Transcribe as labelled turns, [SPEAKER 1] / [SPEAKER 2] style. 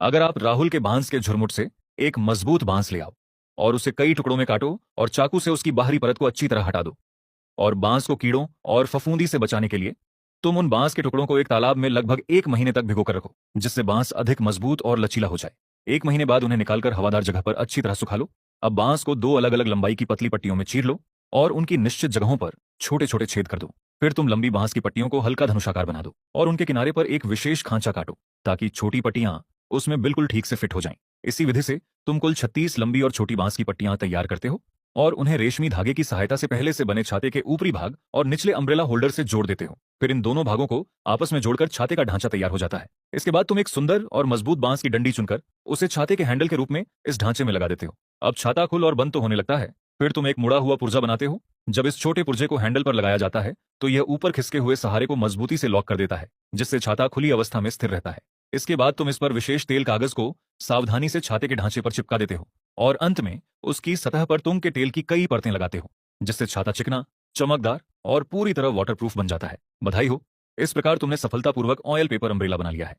[SPEAKER 1] अगर आप राहुल के बांस के झुरमुट से एक मजबूत बांस ले आओ और उसे कई टुकड़ों में काटो और चाकू से उसकी बाहरी परत को अच्छी तरह हटा दो। और बांस को कीड़ों और फफूंदी से बचाने के लिए तुम उन बांस के टुकड़ों को एक तालाब में लगभग 1 महीने तक भिगो कर रखो, जिससे बांस अधिक मजबूत और लचीला हो जाए। 1 महीने बाद उन्हें निकालकर हवादार जगह पर अच्छी तरह सुखा लो। अब बांस को दो अलग अलग लंबाई की पतली पट्टियों में चीर लो और उनकी निश्चित जगहों पर छोटे छोटे छेद कर दो। फिर तुम लंबी बांस की पट्टियों को हल्का धनुषाकार बना दो और उनके किनारे पर एक विशेष खांचा काटो ताकि छोटी पट्टियां उसमें बिल्कुल ठीक से फिट हो जाएं। इसी विधि से तुम कुल 36 लंबी और छोटी बांस की पट्टियां तैयार करते हो और उन्हें रेशमी धागे की सहायता से पहले से बने छाते के ऊपरी भाग और निचले अम्ब्रेला होल्डर से जोड़ देते हो। फिर इन दोनों भागों को आपस में जोड़कर छाते का ढांचा तैयार हो जाता है। इसके बाद तुम एक सुंदर और मजबूत बांस की डंडी चुनकर उसे छाते के हैंडल के रूप में इस ढांचे में लगा देते हो। अब छाता खुल और बंद तो होने लगता है। फिर तुम एक मुड़ा हुआ पुर्जा बनाते हो। जब इस छोटे पुर्जे को हैंडल पर लगाया जाता है तो यह ऊपर खिसके हुए सहारे को मजबूती से लॉक कर देता है, जिससे छाता खुली अवस्था में स्थिर रहता है। इसके बाद तुम इस पर विशेष तेल कागज को सावधानी से छाते के ढांचे पर चिपका देते हो और अंत में उसकी सतह पर तुम के तेल की कई परतें लगाते हो, जिससे छाता चिकना, चमकदार और पूरी तरह वाटरप्रूफ बन जाता है। बधाई हो, इस प्रकार तुमने सफलतापूर्वक ऑयल पेपर अम्ब्रेला बना लिया है।